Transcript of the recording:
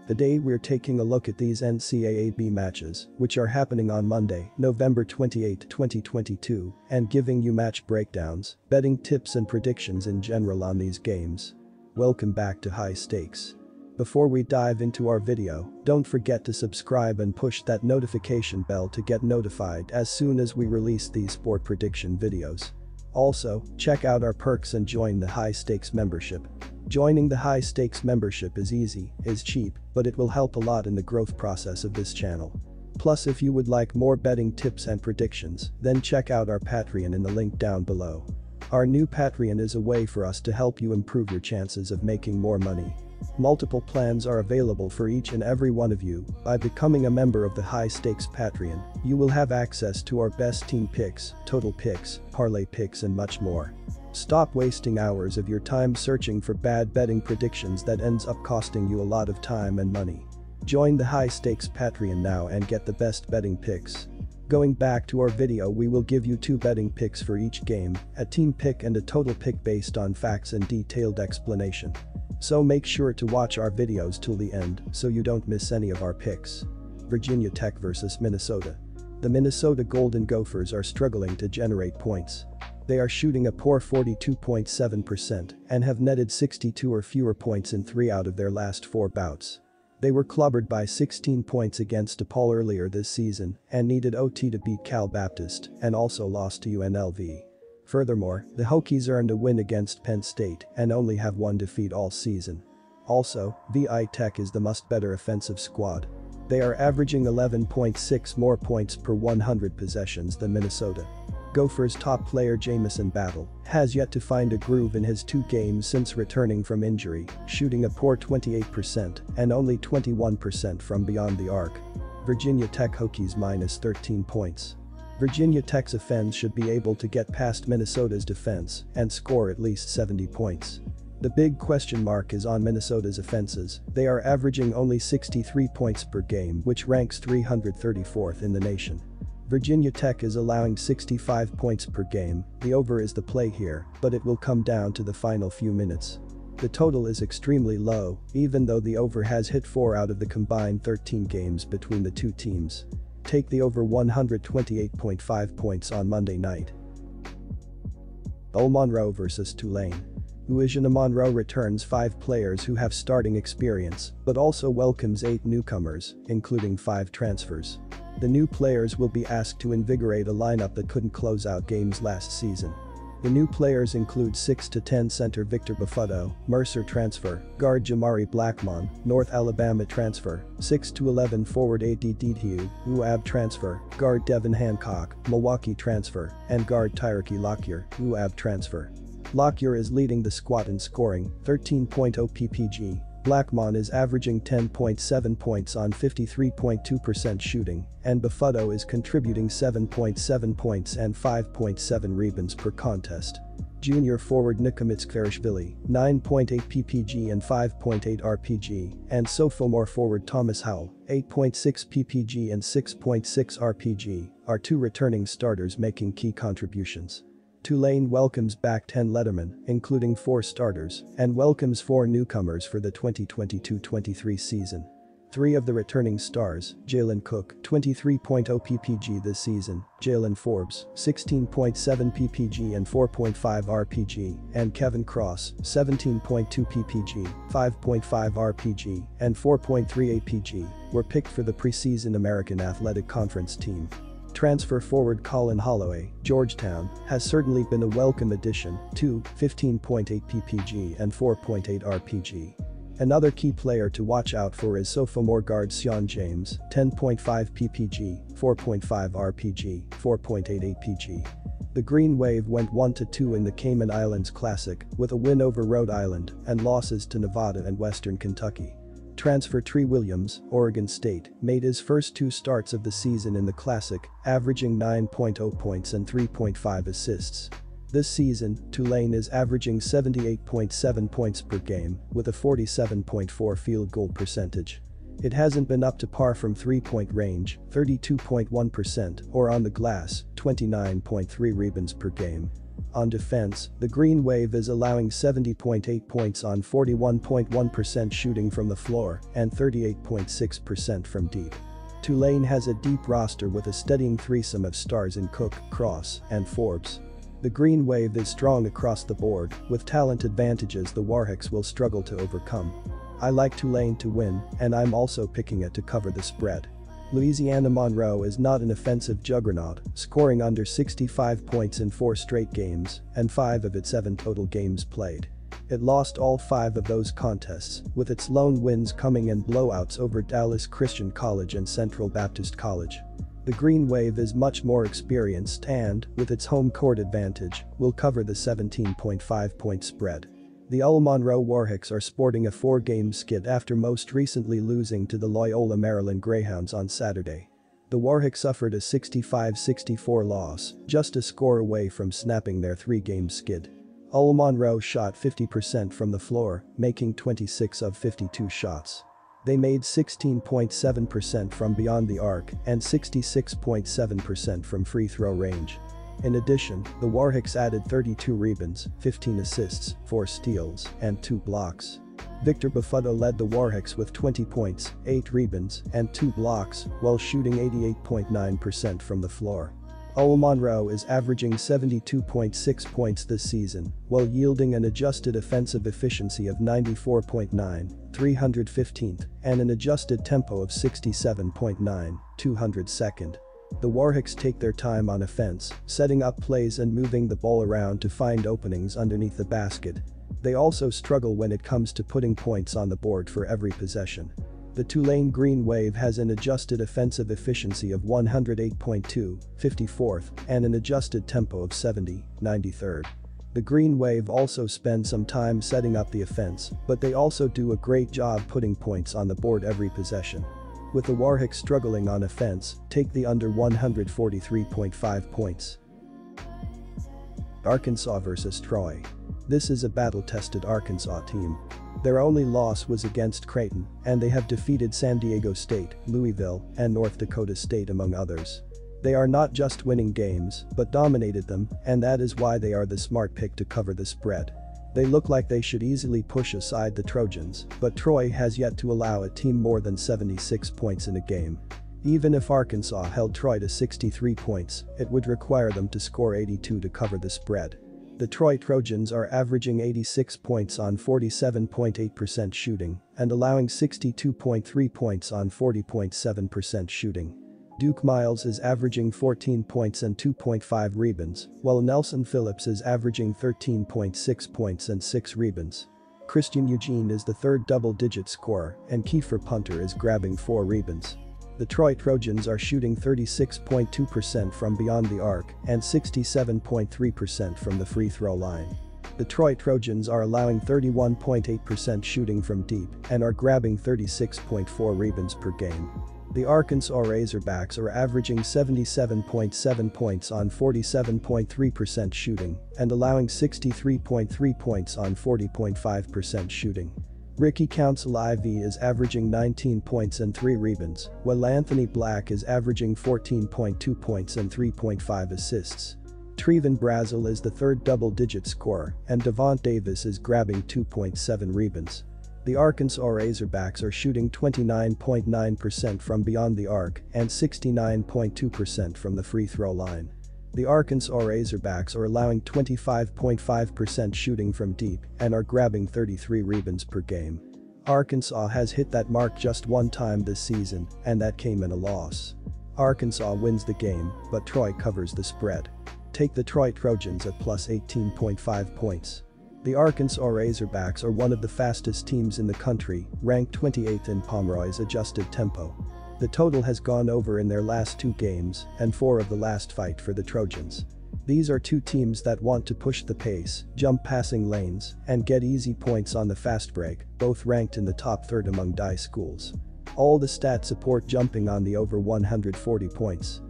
Today we're taking a look at these NCAAB matches, which are happening on Monday, November 28, 2022, and giving you match breakdowns, betting tips and predictions in general on these games. Welcome back to High Stakes. Before we dive into our video, don't forget to subscribe and push that notification bell to get notified as soon as we release these sport prediction videos. Also, check out our perks and join the High Stakes membership. Joining the High Stakes membership is easy, is cheap, but it will help a lot in the growth process of this channel. Plus, if you would like more betting tips and predictions, then check out our Patreon in the link down below. Our new Patreon is a way for us to help you improve your chances of making more money. Multiple plans are available for each and every one of you. By becoming a member of the High Stakes Patreon, you will have access to our best team picks, total picks, parlay picks and much more. Stop wasting hours of your time searching for bad betting predictions that ends up costing you a lot of time and money. Join the High Stakes Patreon now and get the best betting picks. Going back to our video, we will give you 2 betting picks for each game, a team pick and a total pick based on facts and detailed explanation. So make sure to watch our videos till the end so you don't miss any of our picks. Virginia Tech vs Minnesota. The Minnesota Golden Gophers are struggling to generate points. They are shooting a poor 42.7% and have netted 62 or fewer points in 3 out of their last 4 bouts. They were clobbered by 16 points against DePaul earlier this season and needed OT to beat Cal Baptist and also lost to UNLV. Furthermore, the Hokies earned a win against Penn State and only have 1 defeat all season. Also, VI Tech is the much-better offensive squad. They are averaging 11.6 more points per 100 possessions than Minnesota. Gophers top player Jamison Battle has yet to find a groove in his 2 games since returning from injury, shooting a poor 28% and only 21% from beyond the arc. Virginia Tech Hokies minus 13 points. Virginia Tech's offense should be able to get past Minnesota's defense and score at least 70 points. The big question mark is on Minnesota's offenses. They are averaging only 63 points per game, which ranks 334th in the nation. Virginia Tech is allowing 65 points per game. The over is the play here, but it will come down to the final few minutes. The total is extremely low, even though the over has hit 4 out of the combined 13 games between the 2 teams. Take the over 128.5 points on Monday night. Monroe vs Tulane. Louisiana Monroe returns 5 players who have starting experience, but also welcomes 8 newcomers, including 5 transfers. The new players will be asked to invigorate a lineup that couldn't close out games last season. The new players include 6-10 center Victor Buffetto, Mercer transfer, guard Jamari Blackmon, North Alabama transfer, 6-11 forward A.D. Didiu, UAB transfer, guard Devin Hancock, Milwaukee transfer, and guard Tyreke Lockyer, UAB transfer. Lockyer is leading the squad in scoring, 13.0 ppg. Blackmon is averaging 10.7 points on 53.2% shooting, and Buffetto is contributing 7.7 points and 5.7 rebounds per contest. Junior forward Nikomitskvarishvili, 9.8 ppg and 5.8 rpg, and sophomore forward Thomas Howell, 8.6 ppg and 6.6 rpg, are 2 returning starters making key contributions. Tulane welcomes back 10 lettermen, including 4 starters, and welcomes 4 newcomers for the 2022-23 season. 3 of the returning stars, Jalen Cook, 23.0 ppg this season, Jalen Forbes, 16.7 ppg and 4.5 rpg, and Kevin Cross, 17.2 ppg, 5.5 rpg, and 4.3 apg, were picked for the preseason American Athletic Conference team. Transfer forward Colin Holloway, Georgetown, has certainly been a welcome addition, too, 15.8 ppg and 4.8 rpg. Another key player to watch out for is sophomore guard Sion James, 10.5 ppg, 4.5 rpg, 4.8 apg. The Green Wave went 1-2 in the Cayman Islands Classic, with a win over Rhode Island and losses to Nevada and Western Kentucky. Transfer Tree Williams, Oregon State, made his first 2 starts of the season in the Classic, averaging 9.0 points and 3.5 assists. This season, Tulane is averaging 78.7 points per game, with a 47.4 field goal percentage. It hasn't been up to par from 3-point range, 32.1%, or on the glass, 29.3 rebounds per game. On defense, the Green Wave is allowing 70.8 points on 41.1% shooting from the floor and 38.6% from deep. Tulane has a deep roster with a steadying threesome of stars in Cook, Cross, and Forbes. The Green Wave is strong across the board, with talent advantages the Warhawks will struggle to overcome. I like Tulane to win, and I'm also picking it to cover the spread. Louisiana Monroe is not an offensive juggernaut, scoring under 65 points in 4 straight games and 5 of its 7 total games played. It lost all 5 of those contests, with its lone wins coming in blowouts over Dallas Christian College and Central Baptist College. The Green Wave is much more experienced and, with its home court advantage, will cover the 17.5-point spread. The Monroe Warhawks are sporting a 4-game skid after most recently losing to the Loyola Maryland Greyhounds on Saturday. The Warhawks suffered a 65-64 loss, just a score away from snapping their 3-game skid. Monroe shot 50% from the floor, making 26 of 52 shots. They made 16.7% from beyond the arc and 66.7% from free throw range. In addition, the Warhawks added 32 rebounds, 15 assists, 4 steals, and 2 blocks. Victor Buffetto led the Warhawks with 20 points, 8 rebounds, and 2 blocks, while shooting 88.9% from the floor. Monroe is averaging 72.6 points this season, while yielding an adjusted offensive efficiency of 94.9, 315th, and an adjusted tempo of 67.9, 202nd. The Warhawks take their time on offense, setting up plays and moving the ball around to find openings underneath the basket. They also struggle when it comes to putting points on the board for every possession. The Tulane Green Wave has an adjusted offensive efficiency of 108.2, 54th, and an adjusted tempo of 70, 93rd. The Green Wave also spend some time setting up the offense, but they also do a great job putting points on the board every possession. With the Warhawks struggling on offense, take the under 143.5 points. Arkansas vs Troy. This is a battle-tested Arkansas team. Their only loss was against Creighton, and they have defeated San Diego State, Louisville, and North Dakota State among others. They are not just winning games, but dominated them, and that is why they are the smart pick to cover the spread. They look like they should easily push aside the Trojans, but Troy has yet to allow a team more than 76 points in a game. Even if Arkansas held Troy to 63 points, it would require them to score 82 to cover the spread. The Troy Trojans are averaging 86 points on 47.8% shooting and allowing 62.3 points on 40.7% shooting. Duke Miles is averaging 14 points and 2.5 rebounds, while Nelson Phillips is averaging 13.6 points and 6 rebounds. Christian Eugene is the third double-digit scorer, and Kiefer Punter is grabbing 4 rebounds. The Troy Trojans are shooting 36.2% from beyond the arc and 67.3% from the free throw line. The Troy Trojans are allowing 31.8% shooting from deep and are grabbing 36.4 rebounds per game. The Arkansas Razorbacks are averaging 77.7 points on 47.3% shooting and allowing 63.3 points on 40.5% shooting. Ricky Council IV is averaging 19 points and 3 rebounds, while Anthony Black is averaging 14.2 points and 3.5 assists. Trevon Brazil is the third double-digit scorer, and Devont Davis is grabbing 2.7 rebounds. The Arkansas Razorbacks are shooting 29.9% from beyond the arc and 69.2% from the free throw line. The Arkansas Razorbacks are allowing 25.5% shooting from deep and are grabbing 33 rebounds per game. Arkansas has hit that mark just one time this season, and that came in a loss. Arkansas wins the game, but Troy covers the spread. Take the Troy Trojans at plus 18.5 points. The Arkansas Razorbacks are one of the fastest teams in the country, ranked 28th in Pomeroy's adjusted tempo. The total has gone over in their last 2 games and 4 of the last fight for the Trojans. These are 2 teams that want to push the pace, jump passing lanes, and get easy points on the fast break, both ranked in the top third among DI schools. All the stats support jumping on the over 140 points.